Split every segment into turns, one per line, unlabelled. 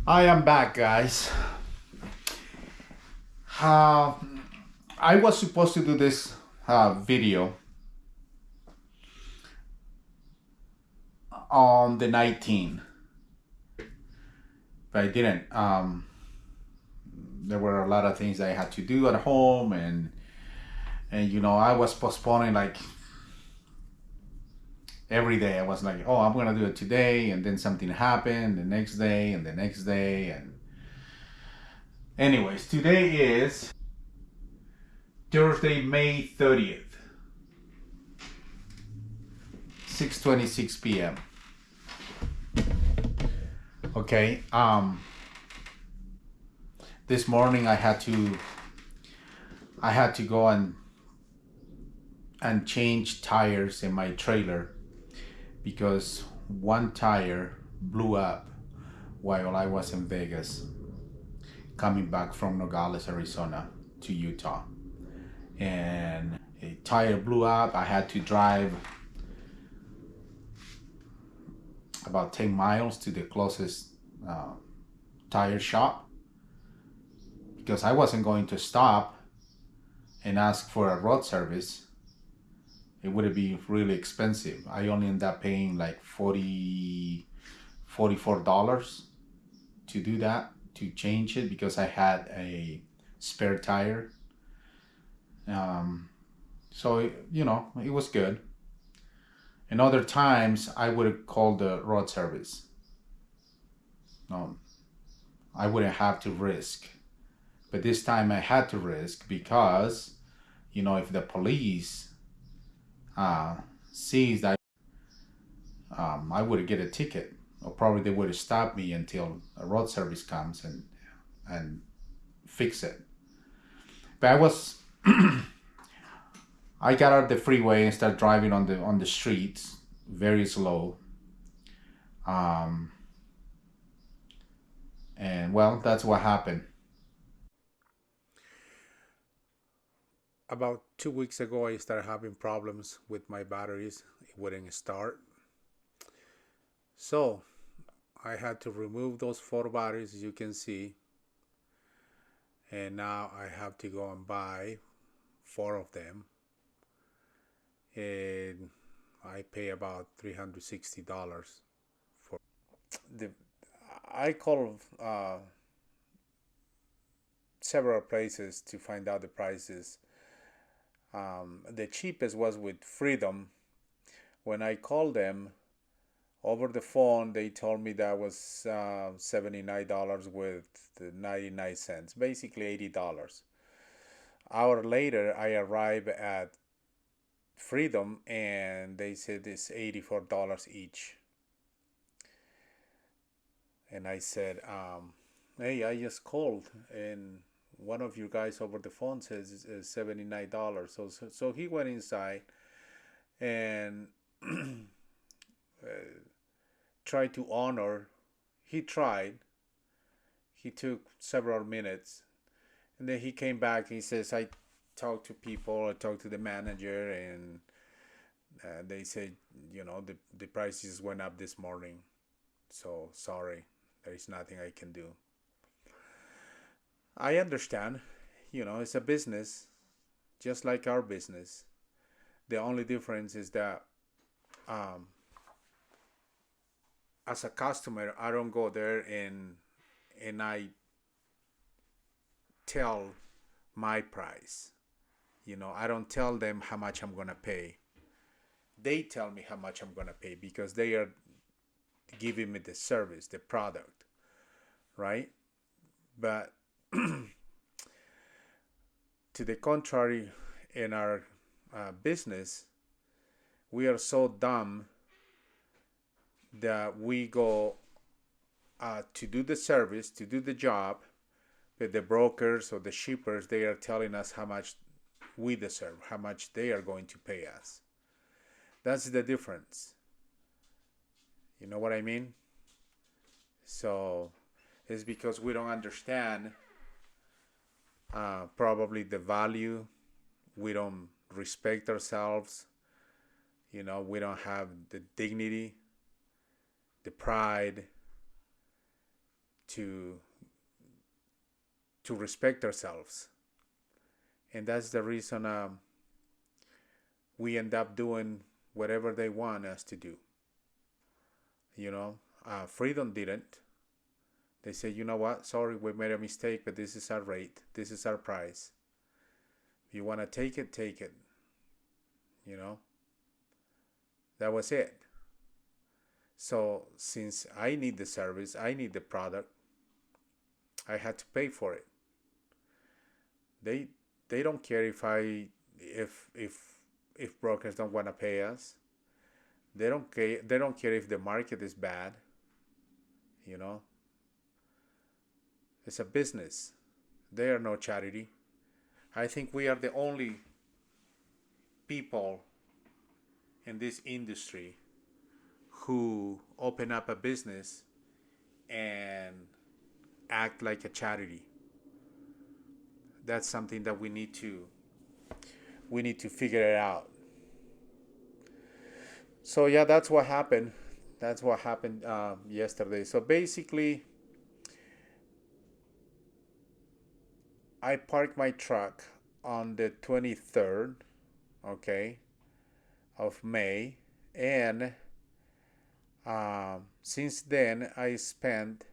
I am back, guys. Uh, I was supposed to do this video on the 19th, but I didn't. There were a lot of things I had to do at home, and I was postponing like every day. I was like, oh, I'm gonna do it today, and then something happened the next day, and the next day, and anyways, today is Thursday, May 30th, 6:26 p.m. Okay. This morning I had to go and change tires in my trailer because one tire blew up while I was in Vegas coming back from Nogales, Arizona to Utah. And a tire blew up. I had to drive about 10 miles to the closest tire shop because I wasn't going to stop and ask for a road service. It would be really expensive. I only ended up paying like $44 to do that, to change it, because I had a spare tire. So it was good. And other times I would have called the road service. No, I wouldn't have to risk. But this time I had to risk because, if the police sees that, I would get a ticket, or probably they would have stopped me until a road service comes and fix it. But I got out the freeway and started driving on the streets very slow. And well, that's what happened. About 2 weeks ago, I started having problems with my batteries. It wouldn't start. So I had to remove those 4 batteries, as you can see. And now I have to go and buy 4 of them. And I pay about $360 for the. I called several places to find out the prices. The cheapest was with Freedom. When I called them over the phone, they told me that was $79 with 99 cents, basically $80. Hour later, I arrived at Freedom and they said it's $84 each. And I said, hey, I just called and one of you guys over the phone says it's $79. So he went inside and tried to honor. He tried. He took several minutes, and then he came back. He says, "I talked to people. I talked to the manager, and they said, the prices went up this morning. So sorry, there is nothing I can do." I understand. It's a business, just like our business. The only difference is that um, as a customer, I don't go there and I tell my price. I don't tell them how much I'm gonna pay. They tell me how much I'm gonna pay because they are giving me the service, the product, right? But to the contrary, in our business, we are so dumb that we go to do the service, to do the job, but the brokers or the shippers, they are telling us how much we deserve, how much they are going to pay us. That's the difference. You know what I mean? So it's because we don't understand probably the value. We don't respect ourselves. We don't have the dignity, the pride to respect ourselves, and that's the reason we end up doing whatever they want us to do. You know, Freedom didn't. They say, you know what? Sorry, we made a mistake, but this is our rate. This is our price. If you want to take it, take it. You know, that was it. So since I need the service, I need the product, I had to pay for it. They they don't care if brokers don't want to pay us. They don't care if the market is bad. You know, it's a business. They are no charity. I think we are the only people in this industry who open up a business and act like a charity. That's something that we need to figure it out. So yeah, that's what happened. That's what happened yesterday. So basically, I parked my truck on the 23rd, okay, of May, and since then I spent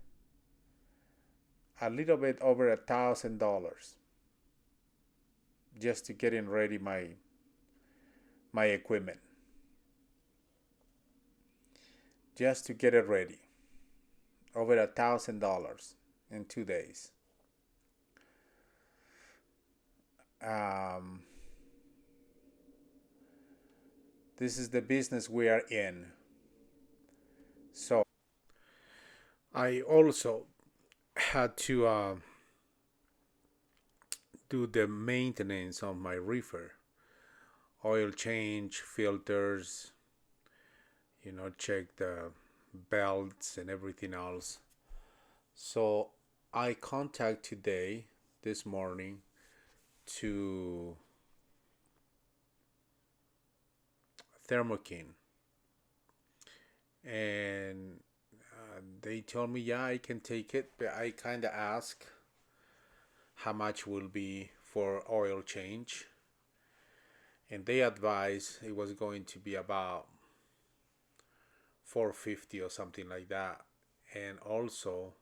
a little bit over $1,000 just to getting ready my equipment, just to get it ready. Over $1,000 in 2 days. Um, this is the business we are in. So I also had to do the maintenance on my reefer, oil change, filters, check the belts and everything else. So I contact today, this morning, to Thermo King, and they told me, yeah, I can take it, but I kind of asked how much will be for oil change, and they advised it was going to be about $450 or something like that. And also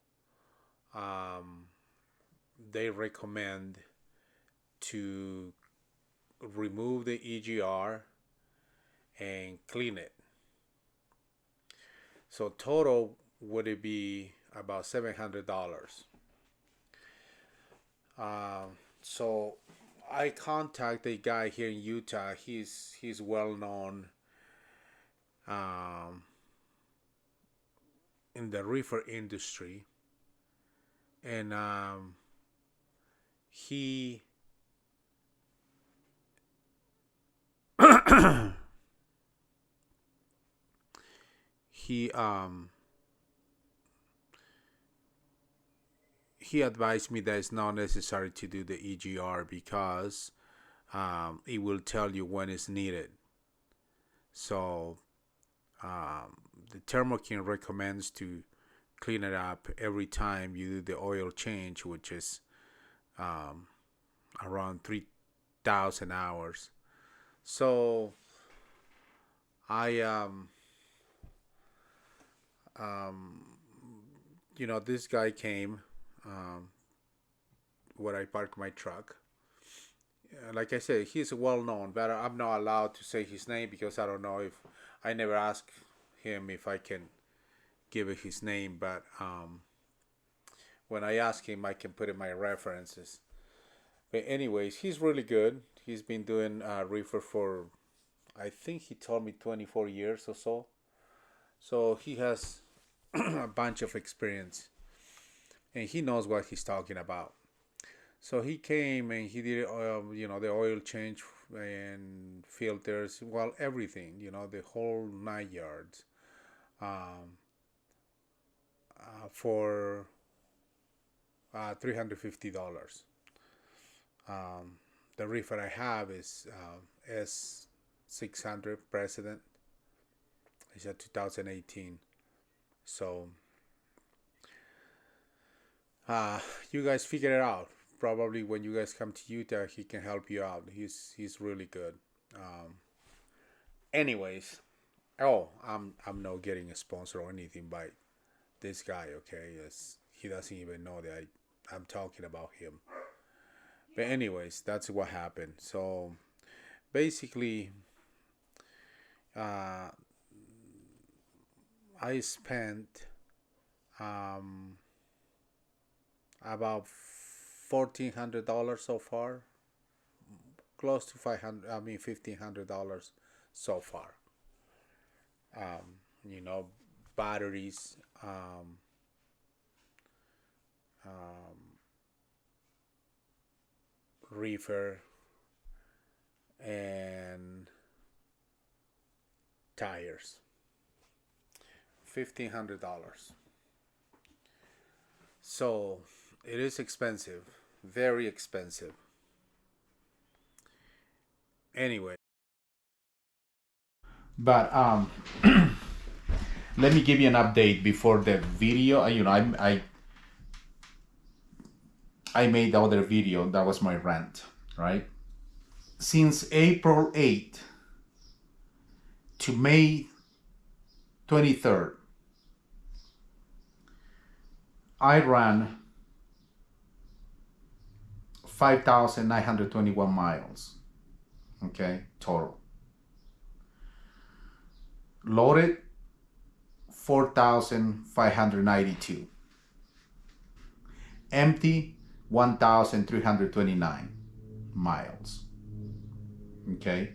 they recommend to remove the EGR and clean it. So total would it be about $700. So I contact a guy here in Utah. He's well known in the reefer industry, and he he he advised me that it's not necessary to do the EGR because it will tell you when it's needed. So the Thermo King recommends to clean it up every time you do the oil change, which is around 3,000 hours. So I this guy came where I park my truck. Like I said, he's well known, but I'm not allowed to say his name because I don't know if I never asked him if I can give it his name. But when I ask him, I can put in my references. But anyways, he's really good. He's been doing reefer for, I think he told me 24 years or so. So he has a bunch of experience, and he knows what he's talking about. So he came and he did, the oil change and filters, well, everything, the whole 9 yards, for $350. The reefer I have is S600 President. It's a 2018. So you guys figure it out. Probably when you guys come to Utah, he can help you out. He's really good. Um, anyways, oh, I'm not getting a sponsor or anything by this guy. Okay, he doesn't even know that I'm talking about him. But anyways, that's what happened. So basically, uh, I spent um, about $1,400 so far, close to 500. I mean $1,500 so far. You know, batteries, um, reefer, and tires. $1,500. So it is expensive, very expensive. Anyway, but let me give you an update before the video. You know, I made the other video. That was my rant, right? Since April 8th to May 23rd, I ran 5,921 miles. Okay, total. Loaded 4,592. Empty 1,329 miles. Okay.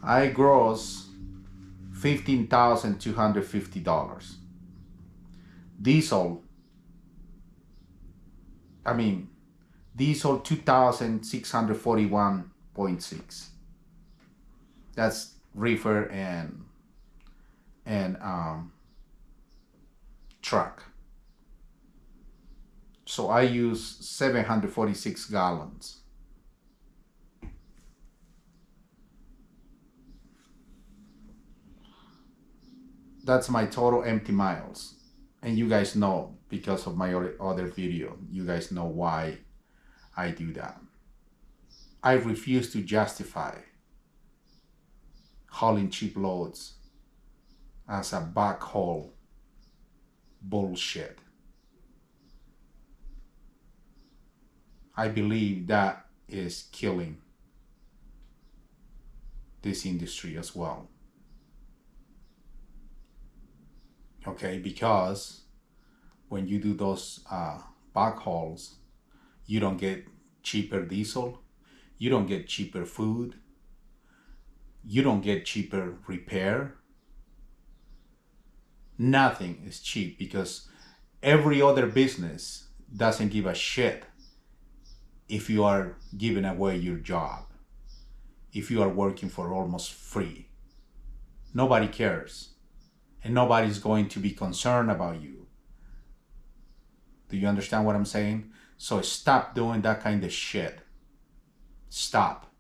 I gross $15,250. Diesel 2,641.6. That's reefer and truck. So I use 746 gallons. That's my total empty miles. And you guys know, because of my other video, you guys know why I do that. I refuse to justify hauling cheap loads as a backhaul bullshit. I believe that is killing this industry as well. Okay, because when you do those backhauls, you don't get cheaper diesel, you don't get cheaper food, you don't get cheaper repair. Nothing is cheap, because every other business doesn't give a shit if you are giving away your job, if you are working for almost free. Nobody cares, and nobody's going to be concerned about you. Do you understand what I'm saying? So stop doing that kind of shit. Stop.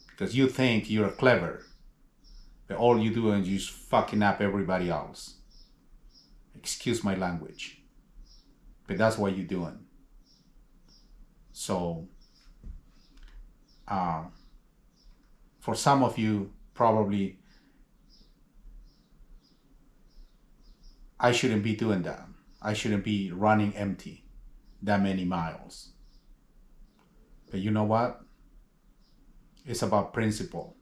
Because you think you're clever, but all you do is just fucking up everybody else. Excuse my language, but that's what you're doing. So for some of you, probably I shouldn't be doing that. I shouldn't be running empty that many miles. But you know what? It's about principle.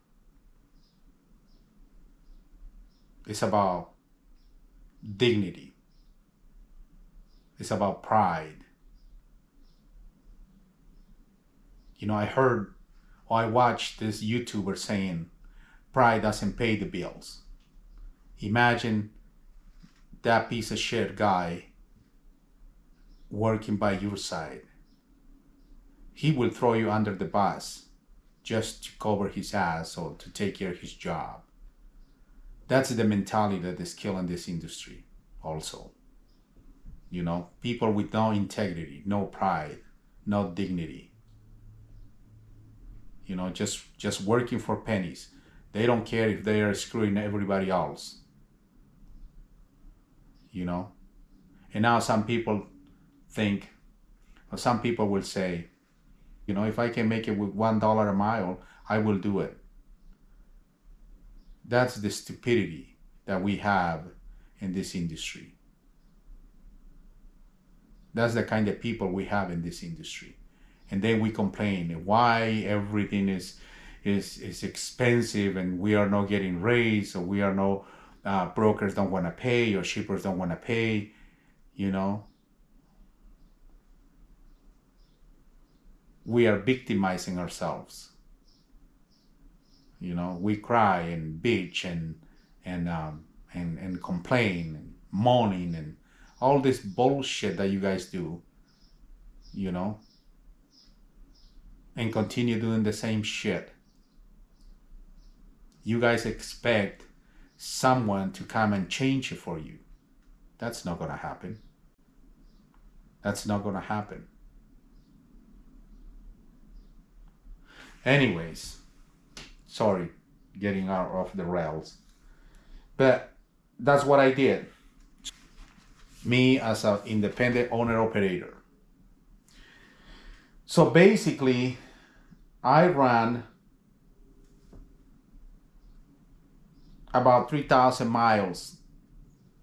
It's about dignity. It's about pride. You know, I watched this YouTuber saying pride doesn't pay the bills. Imagine that piece of shit guy working by your side. He will throw you under the bus just to cover his ass or to take care of his job. That's the mentality that is killing this industry also. You know, people with no integrity, no pride, no dignity. You know, just working for pennies. They don't care if they are screwing everybody else. You know, And now some people think, or some people will say, if I can make it with $1 a mile, I will do it. That's the stupidity that we have in this industry. That's the kind of people we have in this industry. And then we complain why everything is expensive and we are not getting raised, or we are no brokers don't want to pay, or shippers don't want to pay. We are victimizing ourselves. We cry and bitch and complain and moaning and all this bullshit that you guys do, and continue doing the same shit. You guys expect someone to come and change it for you. That's not gonna happen. That's not gonna happen. Anyways, sorry, getting out of the rails. But that's what I did. Me as an independent owner operator. So basically, I ran about 3,000 miles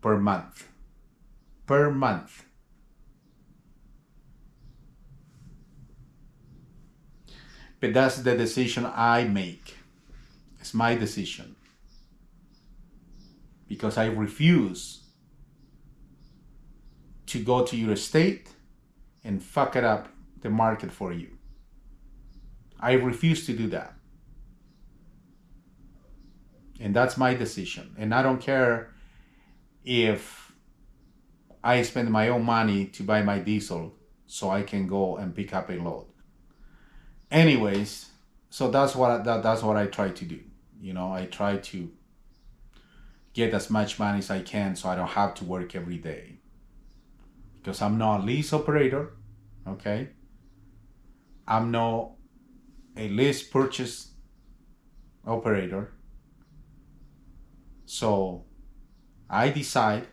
per month. Per month. But that's the decision I make. It's my decision. Because I refuse to go to your state and fuck it up the market for you. I refuse to do that. And that's my decision. And I don't care if I spend my own money to buy my diesel so I can go and pick up a load. Anyways, so that's what I try to do. I try to get as much money as I can so I don't have to work every day. Because I'm not a lease operator, okay? I'm not a lease purchase operator. So I decide.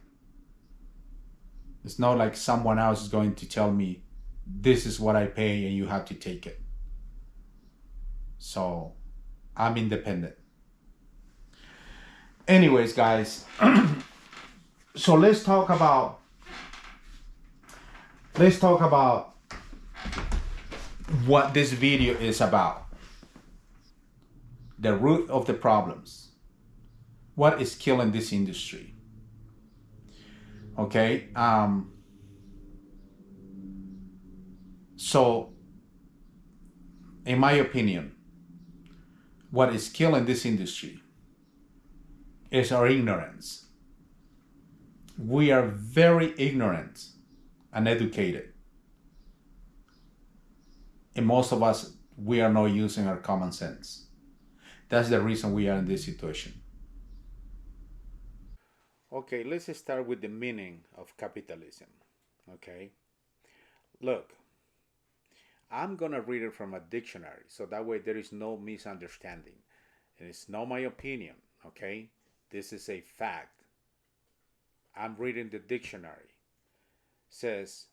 It's not like someone else is going to tell me this is what I pay and you have to take it. So I'm independent. Anyways, guys, so let's talk about what this video is about. The root of the problems. What is killing this industry? Okay. So, in my opinion, what is killing this industry is our ignorance. We are very ignorant and uneducated. And most of us, we are not using our common sense. That's the reason we are in this situation. Okay, let's start with the meaning of capitalism. Okay, look, I'm gonna read it from a dictionary, so that way there is no misunderstanding. And it's not my opinion, okay? This is a fact. I'm reading the dictionary. It says,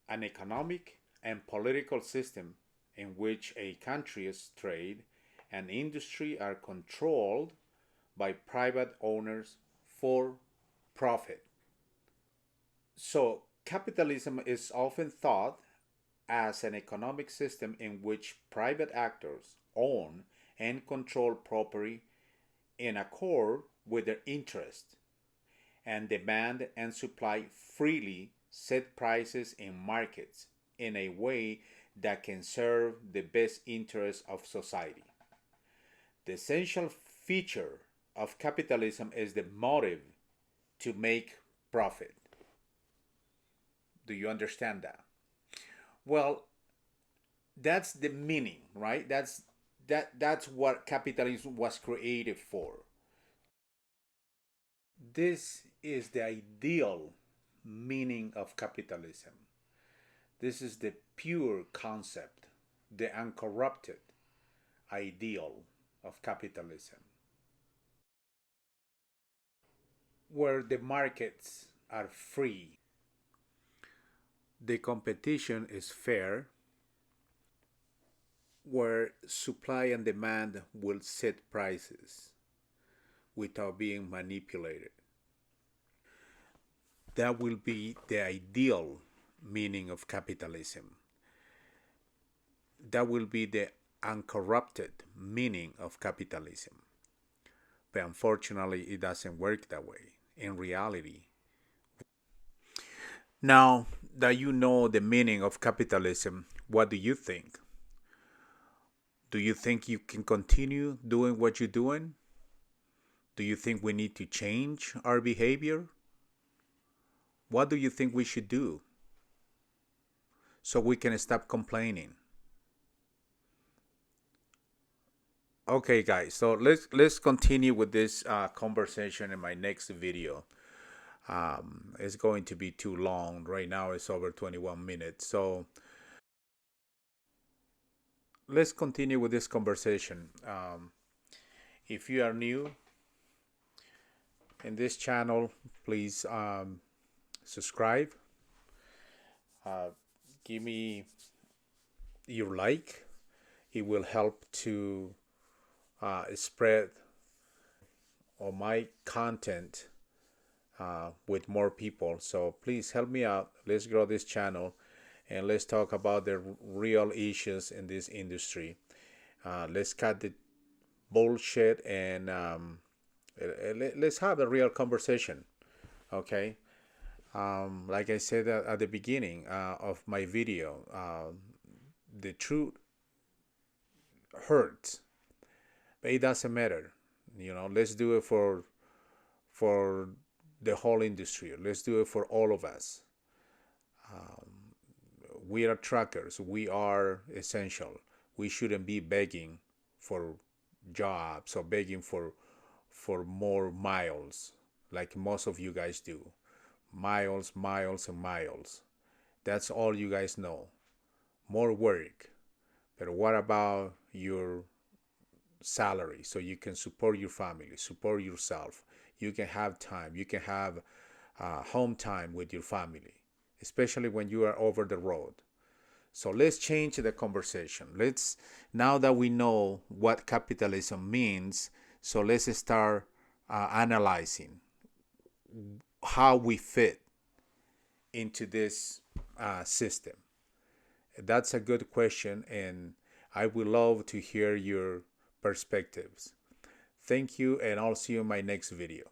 an economic and political system in which a country's trade and industry are controlled by private owners for profit. So, capitalism is often thought as an economic system in which private actors own and control property in accord with their interest, and demand and supply freely set prices in markets in a way that can serve the best interests of society. The essential feature of capitalism is the motive to make profit. Do you understand that? Well, that's the meaning, right? That's what capitalism was created for. This is the ideal meaning of capitalism. This is the pure concept, the uncorrupted ideal of capitalism, where the markets are free The competition is fair, where supply and demand will set prices without being manipulated. That will be the ideal meaning of capitalism. That will be the uncorrupted meaning of capitalism. But unfortunately, it doesn't work that way in reality. Now that you know the meaning of capitalism, what do you think? Do you think you can continue doing what you're doing? Do you think we need to change our behavior? What do you think we should do so we can stop complaining? Okay, guys, so let's continue with this conversation in my next video. It's going to be too long. Right now it's over 21 minutes. So let's continue with this conversation. If you are new in this channel, please subscribe. Give me your like. It will help to spread all my content with more people. So please help me out. Let's grow this channel and let's talk about the real issues in this industry. Let's cut the bullshit and let's have a real conversation. Okay. Like I said at the beginning of my video, the truth hurts, but it doesn't matter. Let's do it for the whole industry. Let's do it for all of us. We are truckers. We are essential. We shouldn't be begging for jobs or begging for more miles like most of you guys do. Miles, miles, and miles. That's all you guys know. More work. But what about your salary so you can support your family, support yourself? You can have time. You can have home time with your family, especially when you are over the road. So let's change the conversation. Now that we know what capitalism means, so let's start analyzing how we fit into this system. That's a good question, and I would love to hear your perspectives. Thank you, and I'll see you in my next video.